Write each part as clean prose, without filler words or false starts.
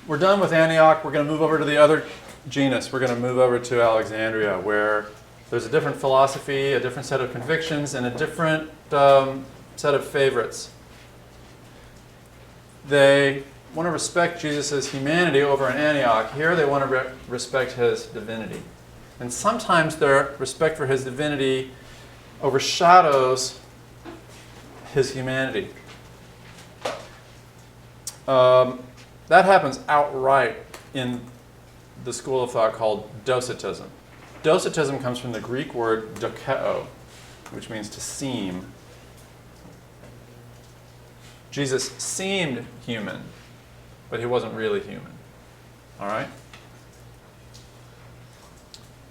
we're done with Antioch. We're going to move over to the other genus. We're going to move over to Alexandria, where there's a different philosophy, a different set of convictions, and a different set of favorites. They want to respect Jesus' humanity over in Antioch. Here they want to respect his divinity. And sometimes their respect for his divinity overshadows his humanity. That happens outright in the school of thought called Docetism. Docetism comes from the Greek word dokeo, which means to seem. Jesus seemed human, but he wasn't really human. All right?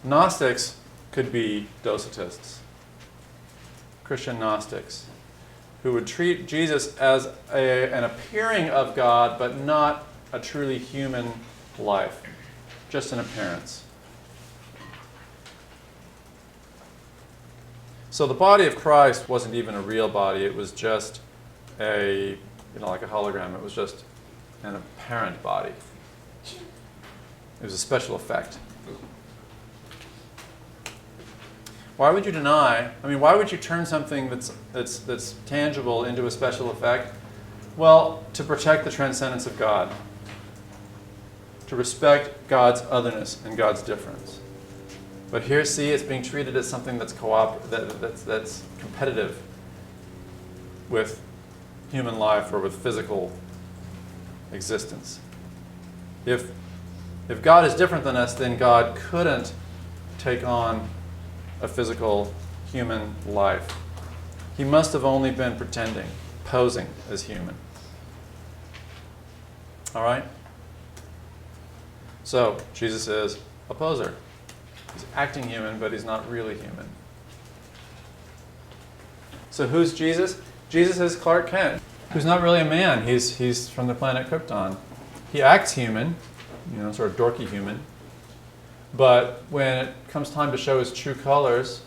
Gnostics could be Docetists, Christian Gnostics, who would treat Jesus as an appearing of God, but not a truly human life, just an appearance. So the body of Christ wasn't even a real body. It was just like a hologram. It was just an apparent body. It was a special effect. Why would you deny? Why would you turn something that's tangible into a special effect? Well, to protect the transcendence of God, to respect God's otherness and God's difference. But here, see, it's being treated as something that's that's competitive with human life or with physical existence. If God is different than us, then God couldn't take on a physical human life. He must have only been pretending, posing as human. All right? So, Jesus is a poser. He's acting human, but he's not really human. So who's Jesus? Jesus is Clark Kent, who's not really a man. He's from the planet Krypton. He acts human, sort of dorky human. But when it comes time to show his true colors,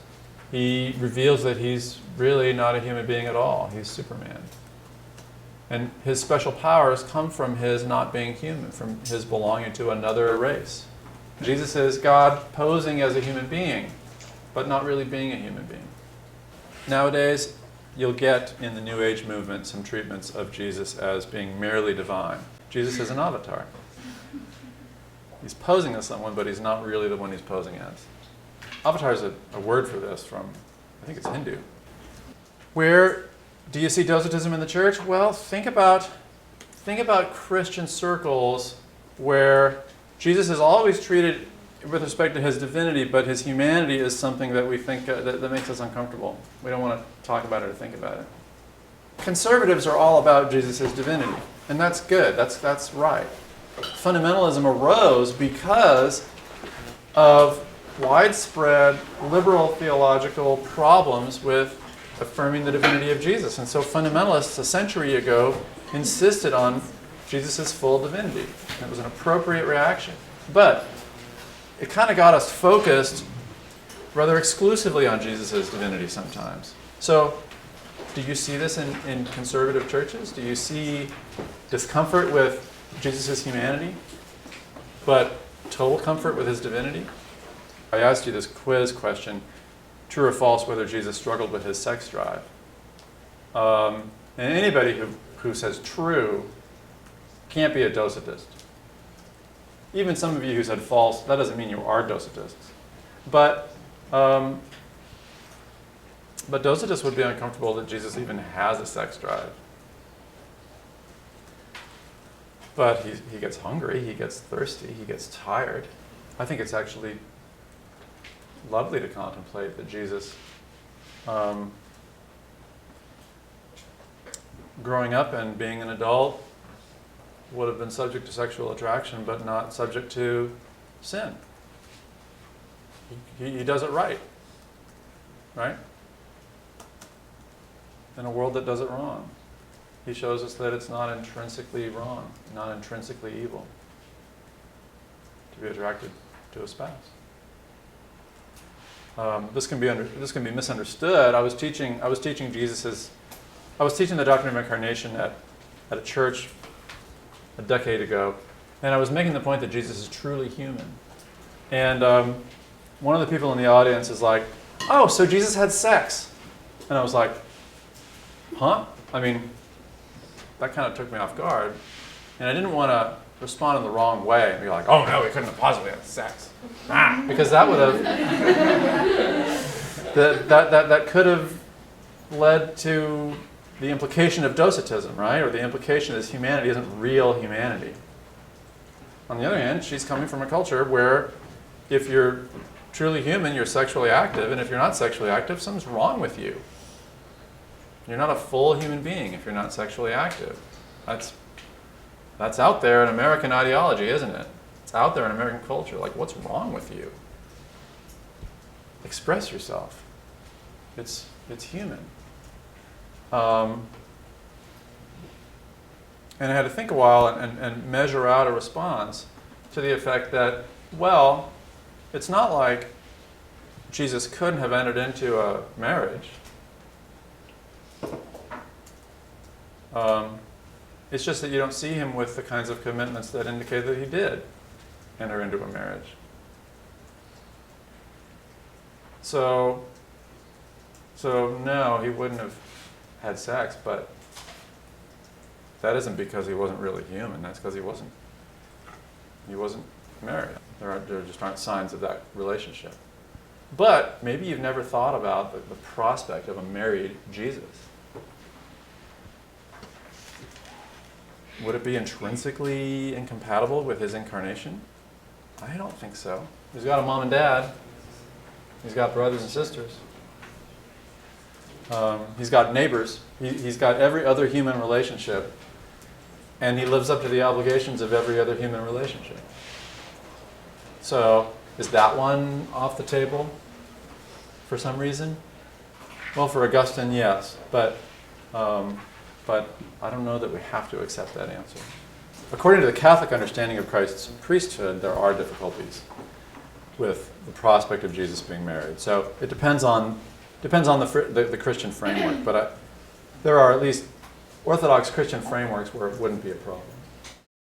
he reveals that he's really not a human being at all. He's Superman. And his special powers come from his not being human, from his belonging to another race. Jesus is God posing as a human being, but not really being a human being. Nowadays, you'll get in the New Age movement some treatments of Jesus as being merely divine. Jesus is an avatar. He's posing as someone, but he's not really the one he's posing as. Avatar is a word for this from, I think it's Hindu. Where do you see Docetism in the church? Well, think about Christian circles where Jesus is always treated with respect to his divinity, but his humanity is something that we think that makes us uncomfortable. We don't want to talk about it or think about it. Conservatives are all about Jesus' divinity, and that's good. That's right. Fundamentalism arose because of widespread liberal theological problems with affirming the divinity of Jesus. And so fundamentalists a century ago insisted on Jesus' full divinity. And it was an appropriate reaction. But it kind of got us focused rather exclusively on Jesus' divinity sometimes. So do you see this in conservative churches? Do you see discomfort with Jesus' humanity, but total comfort with his divinity? I asked you this quiz question, true or false, whether Jesus struggled with his sex drive. And anybody who says true can't be a Docetist. Even some of you who said false, that doesn't mean you are Docetists. But Docetists would be uncomfortable that Jesus even has a sex drive. But he gets hungry, he gets thirsty, he gets tired. I think it's actually lovely to contemplate that Jesus, growing up and being an adult, would have been subject to sexual attraction, but not subject to sin. He does it right? In a world that does it wrong. He shows us that it's not intrinsically wrong, not intrinsically evil to be attracted to a spouse. This can be misunderstood. I was teaching the doctrine of incarnation at a church a decade ago, And I was making the point that Jesus is truly human. And one of the people in the audience is like, oh, so Jesus had sex. And I was like, huh? I mean, that kind of took me off guard. And I didn't want to respond in the wrong way and be like, oh no, he couldn't have possibly had sex. Because that would have, that could have led to the implication of Docetism, right? Or the implication is humanity isn't real humanity. On the other hand, she's coming from a culture where if you're truly human, you're sexually active, and if you're not sexually active, something's wrong with you. You're not a full human being if you're not sexually active. That's out there in American ideology, isn't it? It's out there in American culture. Like, what's wrong with you? Express yourself. It's human. And I had to think a while and measure out a response to the effect that, well, it's not like Jesus couldn't have entered into a marriage. It's just that you don't see him with the kinds of commitments that indicate that he did enter into a marriage. So no, he wouldn't have had sex, but that isn't because he wasn't really human. That's because he wasn't married. There just aren't signs of that relationship. But maybe you've never thought about the prospect of a married Jesus. Would it be intrinsically incompatible with his incarnation? I don't think so. He's got a mom and dad. He's got brothers and sisters. He's got neighbors. He's got every other human relationship. And he lives up to the obligations of every other human relationship. So, is that one off the table for some reason? Well, for Augustine, yes. But I don't know that we have to accept that answer. According to the Catholic understanding of Christ's priesthood, there are difficulties with the prospect of Jesus being married. So it depends on the Christian framework. But there are at least Orthodox Christian frameworks where it wouldn't be a problem.